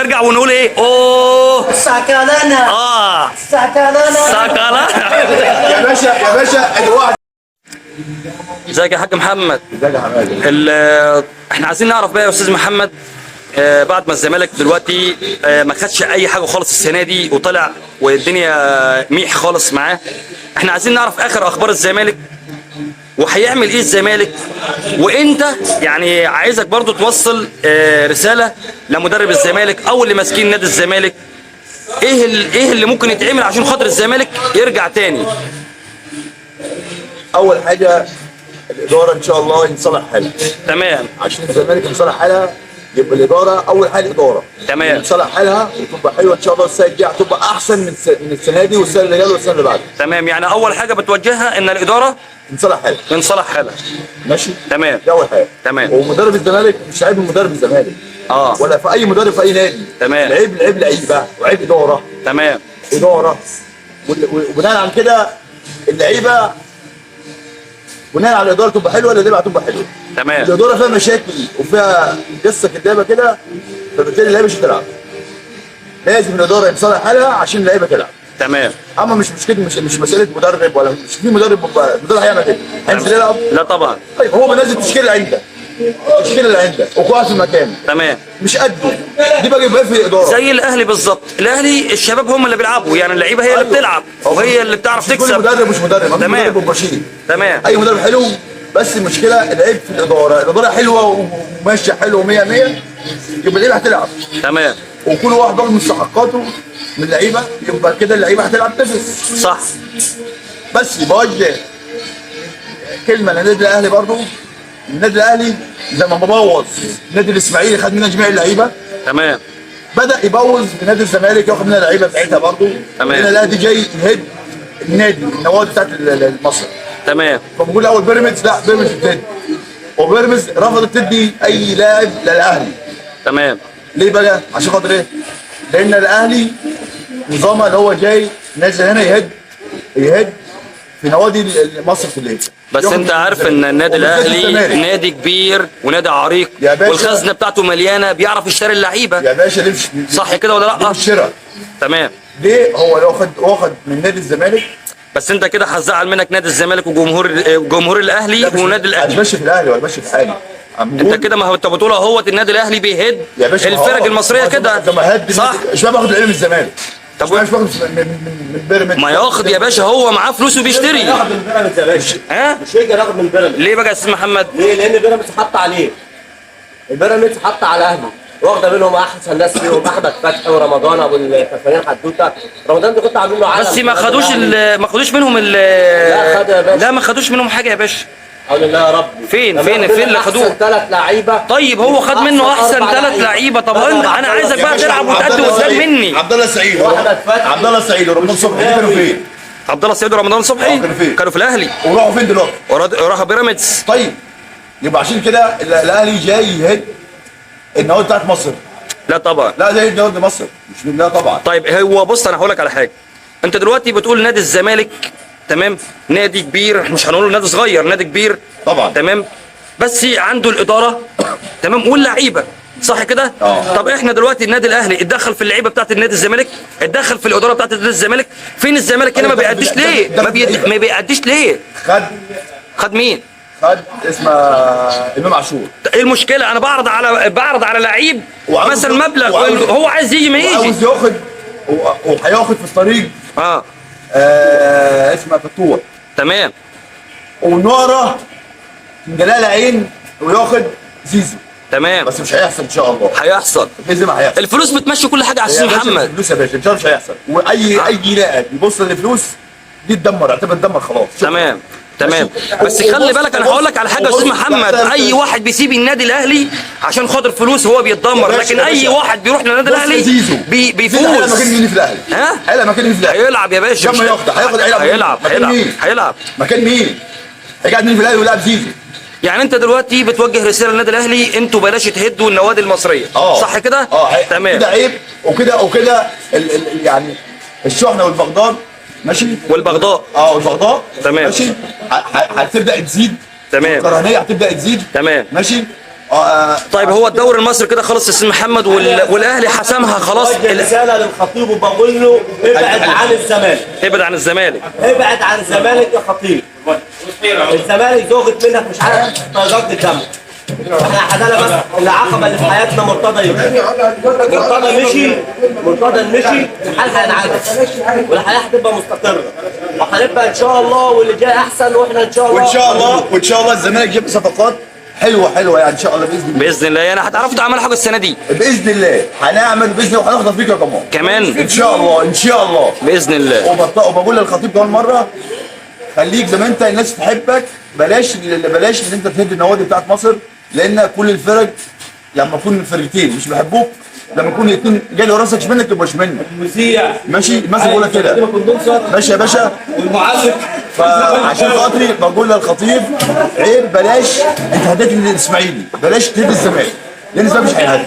نرجع ونقول ايه؟ اوه سكالنا سكالنا سكالة. يا باشا يا باشا الواحد. ازيك يا حاج محمد؟ ازيك يا حبايبي؟ احنا عايزين نعرف بقى يا استاذ محمد، بعد ما الزمالك دلوقتي ما خدش اي حاجه خالص السنه دي وطلع والدنيا ميح خالص معاه، احنا عايزين نعرف اخر اخبار الزمالك وهيعمل ايه الزمالك، وانت يعني عايزك برضو توصل رساله لمدرب الزمالك او اللي ماسكين نادي الزمالك، ايه اللي ممكن يتعمل عشان خاطر الزمالك يرجع تاني. اول حاجه الاداره ان شاء الله ينصلح حالها. تمام. عشان الزمالك ينصلح حالها يبقى الاداره اول حاجه الاداره تمام. ينصلح حالها وتبقى حلوه ان شاء الله. السنه الجايه هتبقى احسن من السنه دي والسنه اللي جايه والسنه اللي بعدها. تمام، يعني اول حاجه بتوجهها ان الاداره ينصلح حالها. ينصلح حالها. ماشي. تمام. دي اول حاجه. تمام. ومدرب الزمالك مش عيب من مدرب الزمالك. ولا في اي مدرب في اي نادي. تمام. العيب لعيبه وعيب اداره. تمام. اداره وبناء عن كده اللعيبه بناء على الاداره تبقى حلوه اللعيبه هتبقى حلوه. تمام. الاداره فيها مشاكل وفيها قصه كدابه كده فبالتالي اللعيبه مش هتلعب. لازم الاداره ينصلح حالها عشان اللعيبه تلعب. تمام. اما مش مشكله مش مساله مدرب ولا مش في مدرب هيعمل كده هينزل يلعب؟ لا طبعا. طيب هو بينزل التشكيله اللي عنده التشكيله اللي عنده وكويس في المكان. تمام. مش قده دي بقى يبقى في الاداره زي الاهلي بالظبط، الاهلي الشباب هم اللي بيلعبوا، يعني اللعيبه هي اللي بتلعب وهي اللي بتعرف كل تكسب. مدرب مش مدرب. تمام. مدرب وبشير. تمام. اي مدرب حلو بس المشكله العيب في الاداره. الاداره حلوه وماشيه حلوه 100 100 يبقى اللعيبه هتلعب. تمام. وكل واحد واخد مستحقاته من اللعيبه يبقى كده اللعيبه هتلعب تنافس. صح. بس بوجه كلمه للنادي الاهلي برضو. النادي الاهلي زي ما ببوظ النادي الاسماعيلي خد مننا جميع اللعيبه. تمام. بدا يبوظ نادي الزمالك ياخد مننا اللعيبه بتاعتها برضو. تمام. لان الاهلي جاي يهد النوادي بتاعت مصر. تمام. فبقول الاول بيراميدز لا بيراميدز بتدي وبيراميدز رفضت تدي اي لاعب للاهلي. تمام. ليه بقى؟ عشان خاطر ايه؟ لان الاهلي نظامها اللي هو جاي نازل هنا يهد في نوادي مصر كلها. بس انت عارف ان النادي الاهلي نادي كبير ونادي عريق والخزنه بتاعته مليانه، بيعرف يشتري اللعيبه. يا باشا ليه صح كده ولا لا؟ الشراء. تمام. ليه هو واخد من نادي الزمالك. بس انت كده هتزعل منك نادي الزمالك وجمهور الاهلي ونادي الاهلي. مش ماشي في الاهلي ولا ماشي في حاجه. انت كده ما هو انت بتقول اهوت النادي الاهلي بيهد الفرق المصريه كده. صح. مش باخد اللعيبه من الزمالك. طب مش باخد من بيراميدز. ما ياخد يا باشا، هو معاه فلوس وبيشتري. ياخد من بيراميدز يا باشا. ها؟ مش هيقدر ياخد من بيراميدز. ليه بقى يا استاذ محمد؟ ليه؟ لان بيراميدز حط عليه. البيراميدز حط على اهلي واخده منهم احسن ناس فيهم احمد فتحي ورمضان ابو الكفانين حدوته. رمضان ده كنت عاملين له عالم. بس ما خدوش منهم لا خدوا يا باشا. لا ما خدوش منهم حاجه يا باشا. قول الله يا رب. فين اللي خدوه؟ احسن 3 لعيبه. طيب هو خد منه احسن 3 لعيبه. طب انا عايزك بقى تلعب وتأدي قدام مني. عبد الله السعيد واحمد فتحي. عبد الله السعيد ورمضان صبحي كانوا فين؟ عبد الله السعيد ورمضان صبحي كانوا في الاهلي. وراحوا فين دلوقتي؟ راحوا بيراميدز. طيب يبقى عشان كده الاهلي جاي يهد النوادي بتاعت مصر. لا طبعا. لا ده يهد نوادي مصر مش لا طبعا. طيب هو بص انا هقول لك على حاجه. انت دلوقتي بتقول نادي الزمالك تمام، نادي كبير، مش هنقول نادي صغير، نادي كبير طبعا. تمام، بس عنده الاداره تمام واللعيبه صح كده؟ طب احنا دلوقتي النادي الاهلي اتدخل في اللعيبه بتاعت النادي الزمالك، اتدخل في الاداره بتاعت نادي الزمالك. فين الزمالك هنا ما بيأديش ليه؟ ما بيأديش ليه؟ خد مين؟ خد اسمه امام عاشور. ايه المشكله؟ انا بعرض على لعيب مثلا مبلغ هو عايز يجي ما يجي. وعاوز ياخد وهياخد في الطريق اسمه فتوح. تمام. ونورة جلال عين وياخد زيزو. تمام. بس مش هيحصل ان شاء الله. هيحصل. لازم هيحصل. الفلوس بتمشي كل حاجه على استاذ محمد. الفلوس يا باشا ان شاء الله مش هيحصل. واي لاعب يبص للفلوس دي تدمر اعتبر تدمر خلاص. تمام. تمام. بس خلي بالك انا هقول لك على حاجه يا استاذ محمد، اي واحد بيسيب النادي الاهلي عشان خاطر فلوس هو بيتدمر، لكن اي واحد بيروح للنادي الاهلي بيفوز. هيلعب مكان مين في الاهلي؟ ها؟ هيلعب مكان مين في الاهلي؟ هيلعب يا باشا. كم هيلعب. مكان مين؟ هيقعد مين في الاهلي ويلعب زيزو؟ يعني انت دلوقتي بتوجه رساله للنادي الاهلي، انتوا بلاش تهدوا النوادي المصريه. صح كده؟ تمام. كده عيب وكده يعني الشحنه والبغضاء ماشي. والبغضاء والبغضاء تمام ماشي. هتبدا تزيد. تمام. الكراهيه هتبدا تزيد. تمام. ماشي. طيب هو الدوري المصري كده خلص يا استاذ محمد والاهلي حسمها خلاص. بوجه رساله للخطيب وبقول له ابعد عن الزمالك. ابعد عن الزمالك. ابعد عن الزمالك يا خطيب. الزمالك زوغت منك مش عارف تزغد الدم. احنا حدانا بس العقبه اللي في حياتنا مرتضى يمشي. مرتضى مشي الحال هينعدل والحياه هتبقى مستقره وهنبقى ان شاء الله واللي جاي احسن واحنا ان شاء الله. وان شاء الله الزمالك جاب صفقات حلوه يعني ان شاء الله باذن الله. باذن الله يعني هتعرفوا تعملوا حاجه السنه دي باذن الله هنعمل باذن الله وهناخد افريقيا كمان ان شاء الله باذن الله. وبقول للخطيب كمان مره خليك زي ما انت، الناس تحبك، بلاش ان انت تهد النوادي بتاعت مصر، لان كل الفرق لما يكون الفرقتين مش بيحبوك، لما يكون الاثنين جاي راسك منك تبقاش منك. ماشي مثلا بقول لك كده ماشي يا باشا والمعلق. فعشان خاطري بقول للخطيب عيب بلاش انت هديت الاسماعيلي، بلاش تهد الزمالك لان الزمالك مش هيهدي.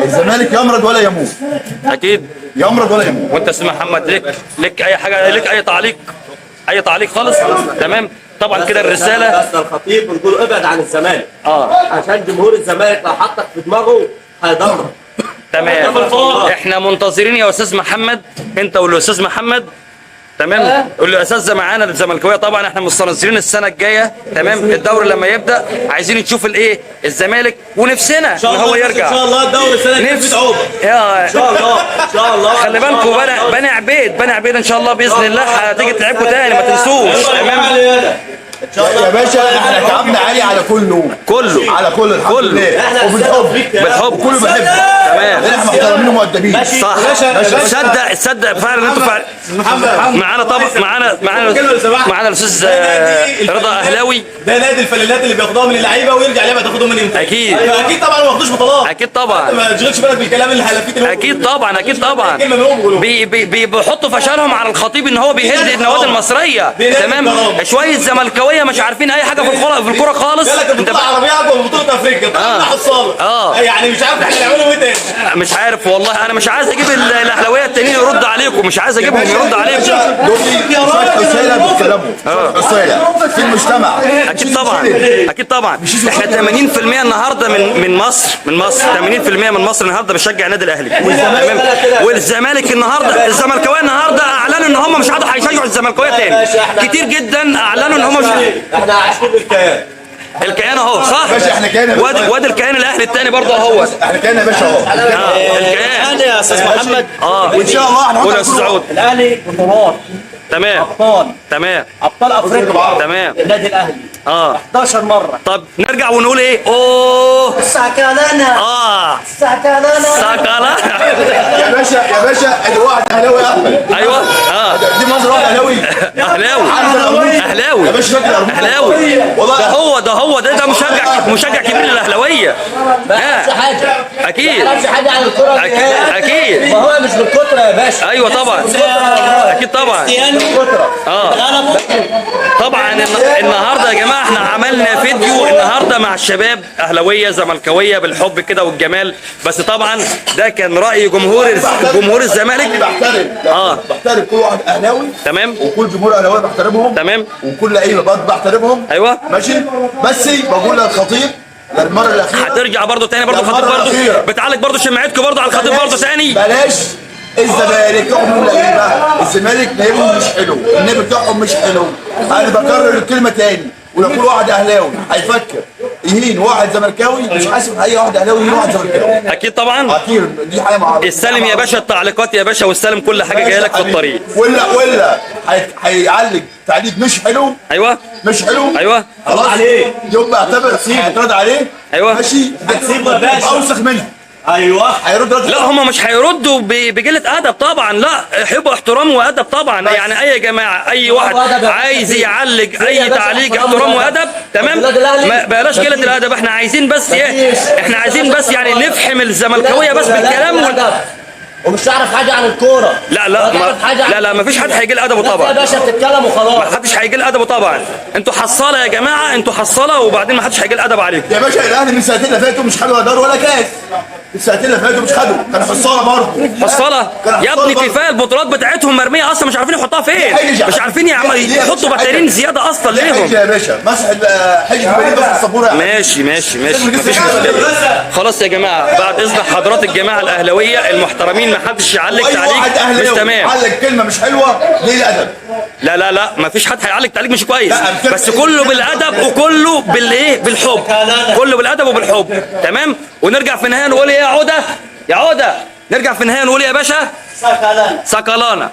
الزمالك يمرض ولا يموت. اكيد يمرض ولا يموت. وانت يا استاذ محمد لك اي حاجه، لك اي تعليق خالص؟ تمام. طبعا كده الرساله بس الخطيب بنقول له ابعد عن الزمالك عشان جمهور الزمالك لو حطك في دماغه هيدمر. تمام. احنا منتظرين يا استاذ محمد، انت والاستاذ محمد. تمام. قول له اساتذه معانا الزملكاويه طبعا احنا مستنظرين السنه الجايه. تمام. الدوري لما يبدا عايزين نشوف الايه الزمالك ونفسنا ان هو يرجع ان شاء الله الدوري السنه الجايه في صعوبه ان شاء الله. خلي بالكم بني عبيد ان شاء الله باذن الله هتيجي تلعبكم تاني ما تنسوش. تمام ان شاء الله يا باشا. احنا تعبنا عالي على كله على كل الحمد لله وبالحب كله بيحبه. تمام. احنا محترمين ومؤدبين. صح. تصدق فعلا انتوا معانا طبعا معانا الاستاذ رضا اهلاوي. ده نادي الفلالات اللي بياخدوها من اللعيبه ويرجع لعبه تاخدهم من امتى؟ اكيد طبعا ما واخدوش بطولات. اكيد طبعا. ما تشغلش بالك بالكلام الهلافيت اللي اكيد طبعا بيحطوا فشلهم على الخطيب ان هو بيهد النوادي المصريه. تمام. شويه زملكاويه مش عارفين اي حاجه في الكوره خالص. انت عربيه اكبر من بطوله افريقيا طلع حصاله. يعني مش عارف احنا نعملوا ايه تاني. مش عارف والله. انا مش عايز اجيب الاهلاويه التانيين يرد عليكم، مش عايز اجيبهم يرد عليكم. رساله بيتكلموا رساله في المجتمع. اكيد طبعا. احنا 80% النهارده من مصر 80% من مصر النهارده بتشجع النادي الاهلي. تمام. والزمالك النهارده الزملكاويه النهارده اعلنوا ان هم مش هيشجعوا الزملكاويه تاني. كتير جدا اعلنوا ان هم مش احنا عايشين الكيان اهو. صح. باشا احنا كيان. وادي الكيان الاهلي الثاني برضه اهو. احنا كيان يا باشا اهو. الكيان يا استاذ محمد. وان شاء الله هنحط يا استاذ سعود. الاهلي بطولات. تمام. ابطال افريقيا. تمام. النادي الاهلي 11 مره. طب نرجع ونقول ايه؟ ساكالنا. ساكالنا. يا باشا ادي واحد اهلاوي احمد. ايوه. دي منظر واحد اهلاوي. اهلاوي. يا باشا فاكر اهلاوي. ده هو ده مشجع كبير للاهلاويه. حاجه. اكيد. ما حاجه عن الكره. اكيد. ما هو مش بالكتره يا باشا. ايوه طبعا. اكيد طبعا. طبعا النهارده يا جماعه احنا عملنا فيديو النهارده مع الشباب اهلاويه زملكاويه بالحب كده والجمال. بس طبعا ده كان راي جمهور الزمالك. بحترم كل واحد اهلاوي. تمام. وكل جمهور اهلاوي بحترمهم. تمام. وكل لعيبه برضه بحترمهم. ايوه. ماشي. بس بقول للخطيب للمره الاخيره هترجع برضه تاني برضه الخطيب برضه بتعلق برضه شمعتكم برضه على الخطيب برضه تاني. بلاش الزمالك يحكموا لعيبه. الزمالك لعيبهم مش حلو، النبي بتاعهم مش حلو. انا بكرر الكلمه تاني. ولو كل واحد اهلاوي هيفكر يهين واحد زملكاوي مش حاسب اي واحد اهلاوي يهين واحد زملكاوي. اكيد طبعا. اكيد دي حاجه معروفه. استلم يا باشا التعليقات يا باشا واستلم كل حاجه جايه لك في الطريق. ولا هيعلق تعليق مش حلو. ايوه. مش حلو. ايوه. خلاص عليه يبقى اعترض عليه. ايوه. ماشي. هتسيبه يا باشا. اوسخ منه. ايوه. هيرد لا هم مش هيردوا بقله ادب طبعا. لا هيبقوا احترام وادب طبعا. يعني اي جماعه اي واحد عايز يعلق اي تعليق احترام وادب. تمام. بلاش قله الادب. احنا عايزين بس يعني نفهم الزملكاويه بس بالكلام ومش تعرف حاجه عن الكوره. لا لا ولا تعرف حاجة عن لا مفيش حد هيجي لادبه بس يا طبعا. باشا بتتكلم وخلاص. ما حدش هيجي لادبه طبعا. انتوا حصاله يا جماعه، انتوا حصاله، وبعدين ما حدش هيجي لادب عليكم. يا باشا الاهلي من السنتين اللي فاتوا مش خدوا دوري ولا كاس. السنتين اللي فاتوا مش خدوا، كانوا حصاله برضه. حصاله يا ابني، كفايه البطولات بتاعتهم مرميه اصلا، مش عارفين يحطوها فين، مش عارفين يحطوا بطارين زياده اصلا ليهم. يا باشا مسح حجه بس السبوره. ماشي مفيش مشكله. خلاص يا جماعه، بعد اذن حضرات الجماعه الاهلاويه المحترمين ما حدش يعلق تعليق مش تمام. علق كلمه مش حلوه ليه الادب؟ لا مفيش حد هيعلق تعليق مش كويس، لا، بس كله بالادب وكله بالايه، بالحب، كله بالادب وبالحب. تمام. ونرجع في النهايه نقول ايه يا عوده، نرجع في النهايه نقول ايه يا باشا؟ سكلانه.